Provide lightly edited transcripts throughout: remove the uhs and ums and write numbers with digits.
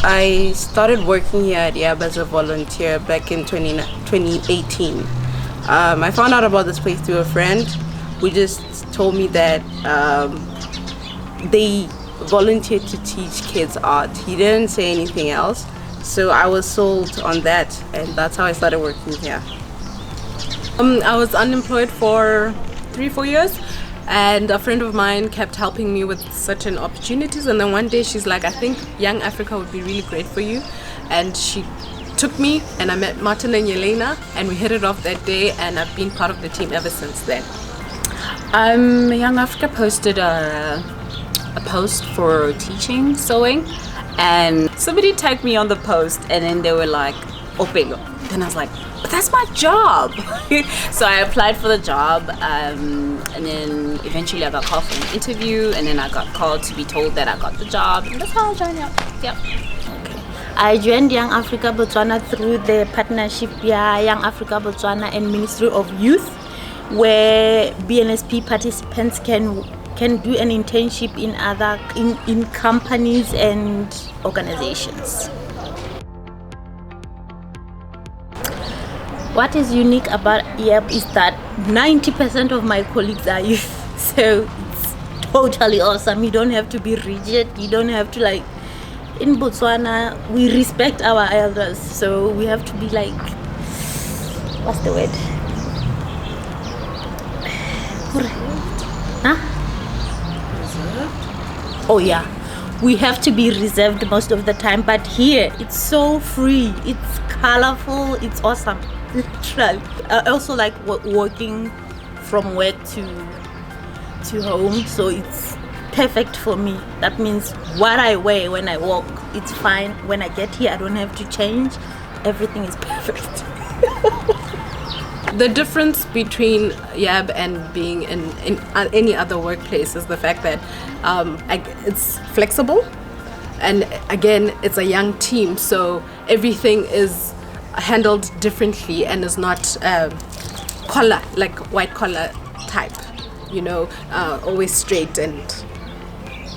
I started working here at YAB as a volunteer back in 2018. I found out about this place through a friend who just told me that they volunteered to teach kids art. He didn't say anything else, so I was sold on that, and that's how I started working here. I was unemployed for 3-4 years, and a friend of mine kept helping me with certain opportunities, and then one day she's like, I think Young Africa would be really great for you, and she took me and I met Martin and Yelena, and we hit it off that day, and I've been part of the team ever since then. Young Africa posted a post for teaching sewing, and somebody tagged me on the post, and then they were like, Opelo. Then I was like, but that's my job. So I applied for the job, and then eventually I got called for an interview, and then I got called to be told that I got the job, and that's how I joined up. Yep. I joined Young Africa Botswana through the partnership Young Africa Botswana and Ministry of Youth, where BNSP participants can do an internship in companies and organizations. What is unique about YAB is that 90% of my colleagues are youth, so it's totally awesome. You don't have to be rigid. You don't have to in Botswana, we respect our elders, so we have to be what's the word? Huh? Reserved? Oh yeah, we have to be reserved most of the time, but here it's so free, it's colorful, it's awesome. Literally. I also like working from work to home, so it's perfect for me. That means what I wear when I walk, it's fine. When I get here, I don't have to change. Everything is perfect. The difference between YAB and being in any other workplace is the fact that it's flexible, and again, it's a young team, so everything is handled differently and is not collar, like white collar type, always straight and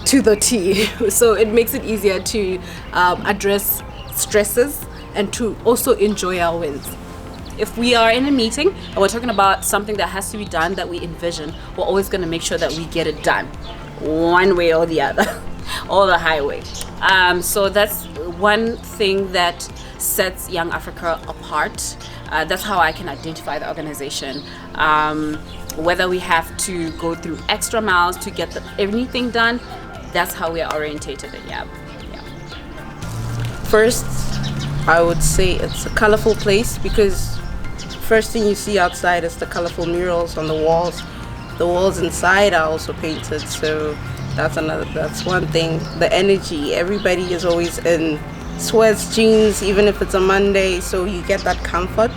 to the T. So it makes it easier to address stresses and to also enjoy our wins. If we are in a meeting and we're talking about something that has to be done that we envision, we're always going to make sure that we get it done one way or the other, or the highway. So that's one thing that sets Young Africa apart. That's how I can identify the organization. Whether we have to go through extra miles to get anything done, that's how we are orientated at YAB. Yeah. First, I would say it's a colorful place, because first thing you see outside is the colorful murals on the walls. The walls inside are also painted, so that's one thing. The energy, everybody is always in sweats, jeans, even if it's a Monday, so you get that comfort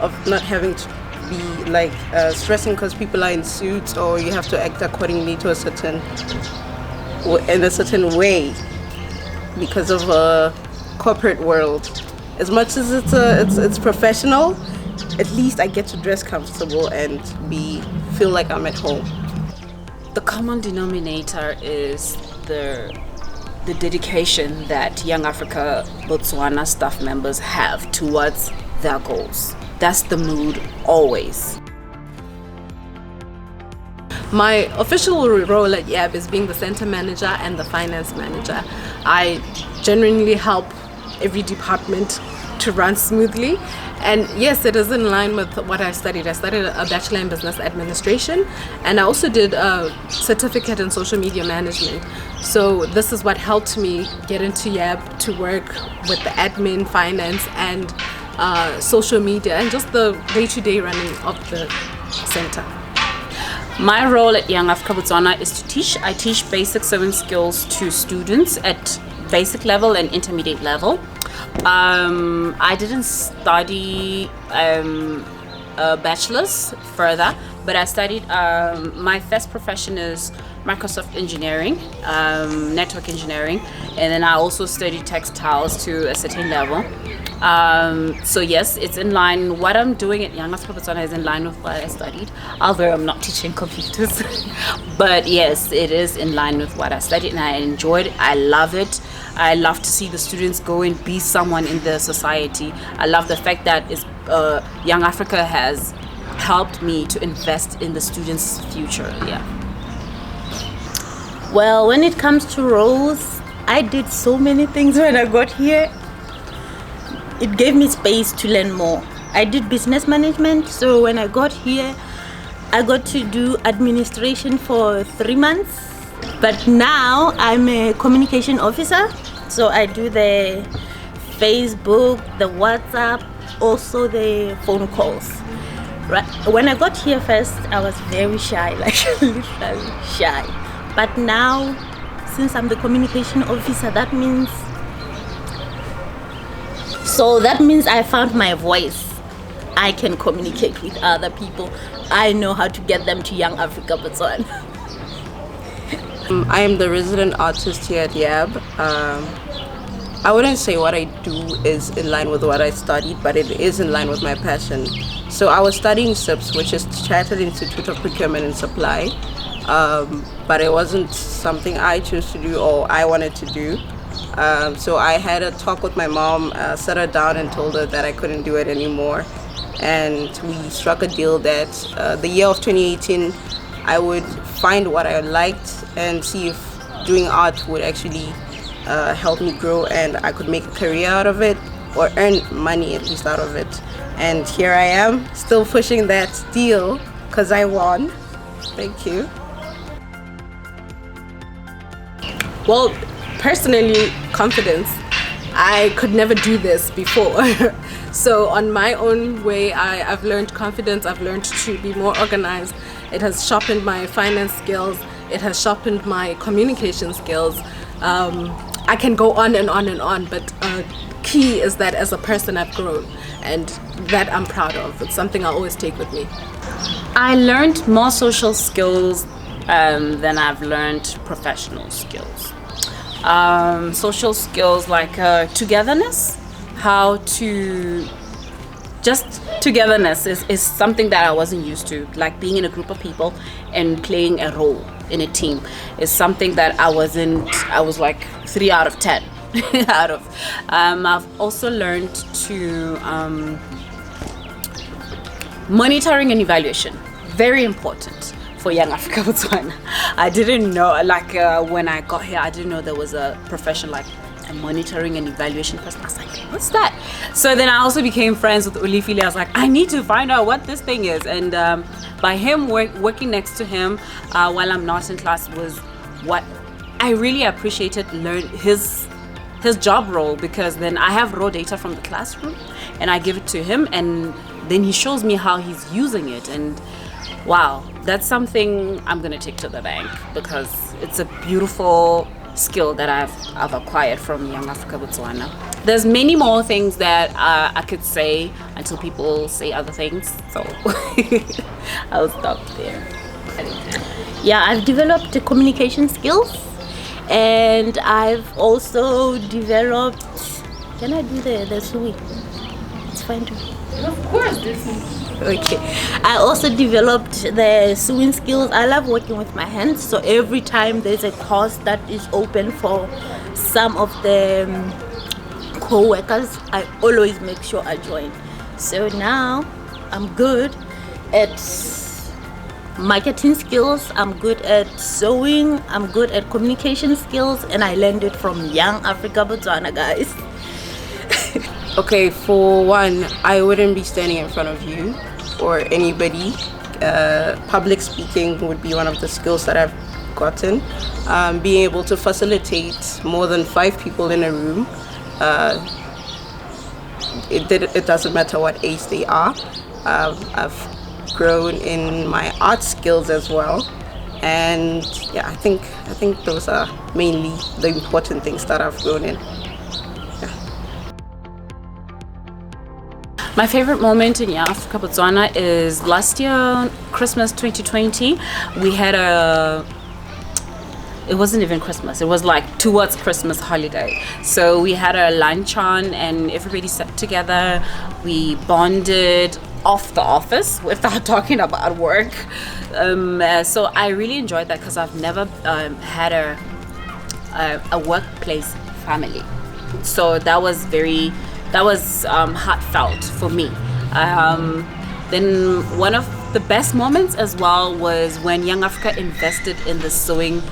of not having to be stressing because people are in suits, or you have to act accordingly to in a certain way because of a corporate world. As much as it's professional, at least I get to dress comfortable and feel like I'm at home. The common denominator is the dedication that Young Africa Botswana staff members have towards their goals. That's the mood always. My official role at YAB is being the center manager and the finance manager. I genuinely help every department to run smoothly, and yes, it is in line with what I studied. I studied a bachelor in business administration, and I also did a certificate in social media management. So this is what helped me get into YAB, to work with the admin, finance, and social media, and just the day-to-day running of the center. My role at Young Africa Botswana is to teach. I teach basic sewing skills to students at basic level and intermediate level. I didn't study a bachelor's further, but I studied, my first profession is Microsoft engineering, network engineering, and then I also studied textiles to a certain level. So yes, it's in line. What I'm doing at Young Africa Botswana is in line with what I studied, although I'm not teaching computers. But yes, it is in line with what I studied, and I enjoyed it. I love it. I love to see the students go and be someone in the society. I love the fact that Young Africa has helped me to invest in the students' future. Yeah. Well, when it comes to roles, I did so many things when I got here. It gave me space to learn more. I did business management, so when I got here, I got to do administration for 3 months. But now I'm a communication officer, so I do the Facebook, the WhatsApp, also the phone calls. Right. When I got here first, I was very shy, like literally shy. But now, since I'm the communication officer, that means I found my voice. I can communicate with other people. I know how to get them to Young Africa Botswana. I am the resident artist here at YAB. I wouldn't say what I do is in line with what I studied, but it is in line with my passion. So I was studying CIPS, which is Chartered Institute of Procurement and Supply, but it wasn't something I chose to do or I wanted to do. So I had a talk with my mom, sat her down and told her that I couldn't do it anymore. And we struck a deal that the year of 2018, I would find what I liked and see if doing art would actually help me grow and I could make a career out of it or earn money at least out of it. And here I am, still pushing that deal because I won. Thank you. Well, personally, confidence. I could never do this before. So on my own way, I've learned confidence. I've learned to be more organized. It has sharpened my finance skills. It has sharpened my communication skills. I can go on and on and on, but key is that as a person I've grown, and that I'm proud of. It's something I always take with me. I learned more social skills than I've learned professional skills. Social skills like togetherness, how to just togetherness is something that I wasn't used to, like being in a group of people and playing a role in a team is something that I was like 3 out of 10 out of. I've also learned to monitoring and evaluation, very important for Young Africa Botswana. I didn't know, like when I got here, I didn't know there was a profession like a monitoring and evaluation person. I was like, what's that? So then I also became friends with Olifili. I was like, I need to find out what this thing is. And by him working next to him while I'm not in class was what I really appreciated. Learn his job role, because then I have raw data from the classroom and I give it to him, and then he shows me how he's using it. And wow, that's something I'm gonna take to the bank, because it's a beautiful skill that I've acquired from Young Africa Botswana. There's many more things that I could say until people say other things, so I'll stop there. Yeah, I've developed the communication skills, and I've also developed. Can I do the sui? It's fine too. Of course, Okay. I also developed the sewing skills. I love working with my hands, so every time there's a course that is open for some of the co-workers, I always make sure I join. So now I'm good at marketing skills, I'm good at sewing, I'm good at communication skills, and I learned it from Young Africa Botswana, guys. Okay, for one, I wouldn't be standing in front of you or anybody. Public speaking would be one of the skills that I've gotten. Being able to facilitate more than 5 people in a room. It doesn't matter what age they are. I've grown in my art skills as well. And yeah, I think those are mainly the important things that I've grown in. My favorite moment in Young Africa Botswana is last year, Christmas 2020. We had it wasn't even Christmas, it was like towards Christmas holiday. So we had a luncheon and everybody sat together. We bonded off the office without talking about work. So I really enjoyed that, because I've never had a workplace family. So that was heartfelt for me. Then one of the best moments as well was when Young Africa invested in the sewing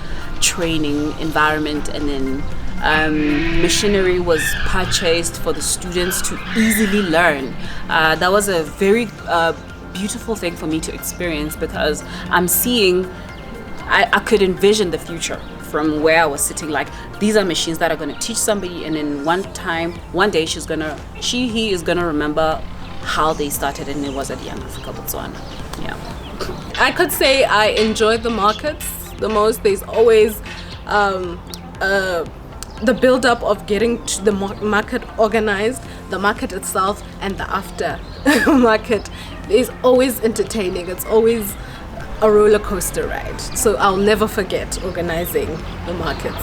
training environment, and then machinery was purchased for the students to easily learn. That was a very beautiful thing for me to experience, because I could envision the future from where I was sitting. Like, these are machines that are going to teach somebody, and then one day he is gonna remember how they started, and it was at Young Africa Botswana. Yeah. I could say I enjoyed the markets the most. There's always the build-up of getting to the market organized, the market itself, and the after market is always entertaining. It's always a roller coaster ride. So I'll never forget organizing the markets.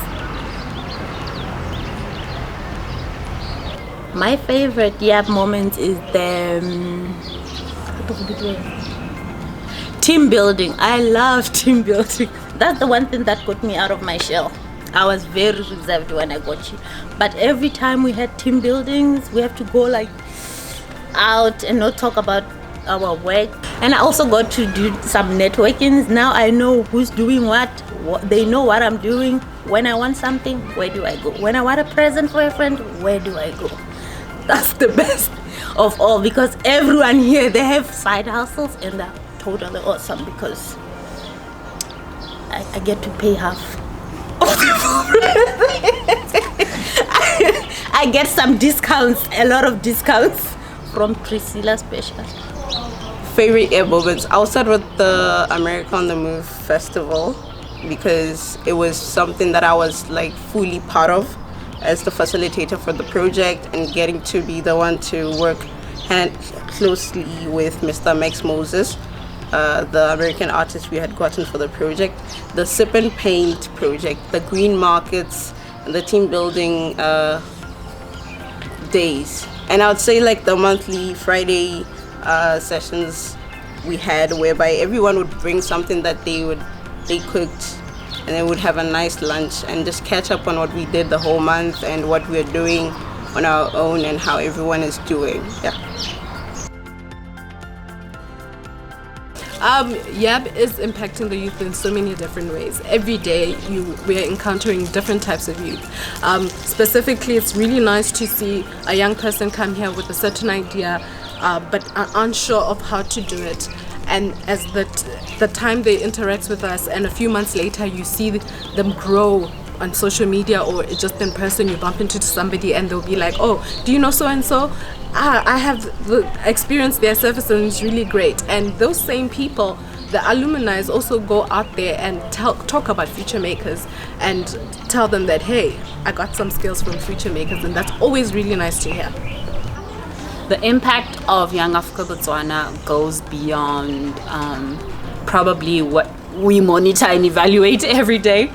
My favorite moment is the team building. I love team building. That's the one thing that got me out of my shell. I was very reserved when I got here, but every time we had team buildings, we have to go like out and not talk about our work. And I also got to do some networking. Now I know who's doing what. They know what I'm doing. When I want something, where do I go? When I want a present for a friend, where do I go? That's the best of all, because everyone here, they have side hustles, and they're totally awesome, because I get to pay half. I get some discounts, a lot of discounts from Priscilla Special. Favorite air moments. I'll start with the America on the Move festival, because it was something that I was like fully part of as the facilitator for the project, and getting to be the one to work closely with Mr. Max Moses, the American artist we had gotten for the project, the Sip and Paint project, the green markets, and the team building days. And I would say like the monthly Friday sessions we had, whereby everyone would bring something that they cooked, and then would have a nice lunch and just catch up on what we did the whole month and what we're doing on our own and how everyone is doing. Yeah. YAB is impacting the youth in so many different ways. Every day we are encountering different types of youth. Specifically, it's really nice to see a young person come here with a certain idea, but are unsure of how to do it. And as the time they interact with us, and a few months later you see them grow on social media or just in person, you bump into somebody and they'll be like, oh, do you know so and so? I have experienced their service and it's really great. And those same people, the alumni, also go out there and talk about Future Makers and tell them that, hey, I got some skills from Future Makers, and that's always really nice to hear. The impact of Young Africa Botswana goes beyond probably what we monitor and evaluate every day,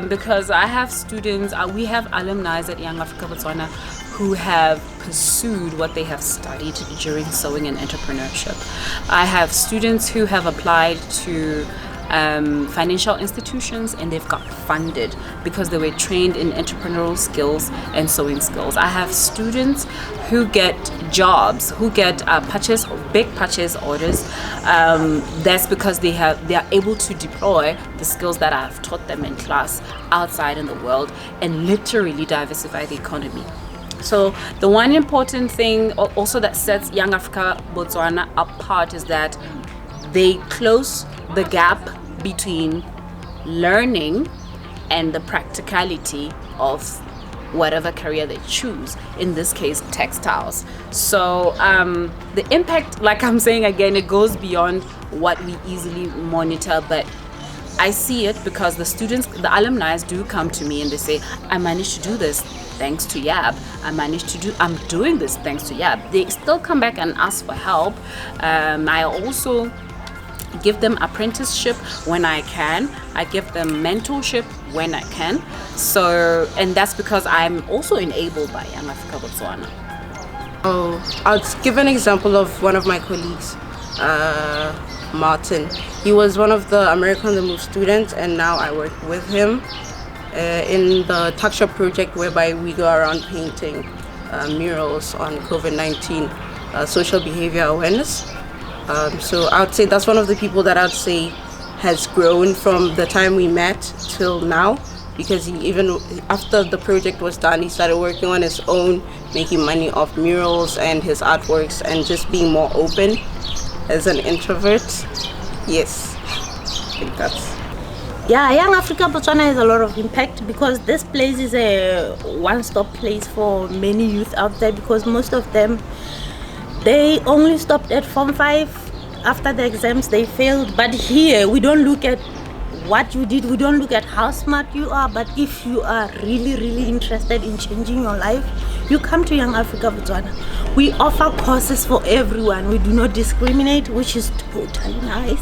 because I have students, we have alumni at Young Africa Botswana who have pursued what they have studied during sewing and entrepreneurship. I have students who have applied to financial institutions and they've got funded because they were trained in entrepreneurial skills and sewing skills. I have students who get jobs, who get big purchase orders. That's because they are able to deploy the skills that I've taught them in class outside in the world and literally diversify the economy. So the one important thing also that sets Young Africa Botswana apart is that they close the gap between learning and the practicality of whatever career they choose, in this case textiles. So the impact, like I'm saying again, it goes beyond what we easily monitor, but I see it because the students, the alumni do come to me and they say, I managed to do this thanks to YAB. I'm doing this thanks to YAB. They still come back and ask for help. I also give them apprenticeship when I can. I give them mentorship when I can. So, and that's because I'm also enabled by Young Africa Botswana. I'll give an example of one of my colleagues, Martin. He was one of the America on the Move students, and now I work with him. in the Taksha project, whereby we go around painting murals on COVID-19 social behavior awareness. So I would say that's one of the people that I'd say has grown from the time we met till now, because he, even after the project was done, he started working on his own, making money off murals and his artworks, and just being more open as an introvert. Yes, I think that's... Yeah, Young Africa Botswana has a lot of impact because this place is a one-stop place for many youth out there, because most of them, they only stopped at Form 5. After the exams, they failed. But here, we don't look at what you did, we don't look at how smart you are, but if you are really, really interested in changing your life, you come to Young Africa Botswana. We offer courses for everyone. We do not discriminate, which is totally nice.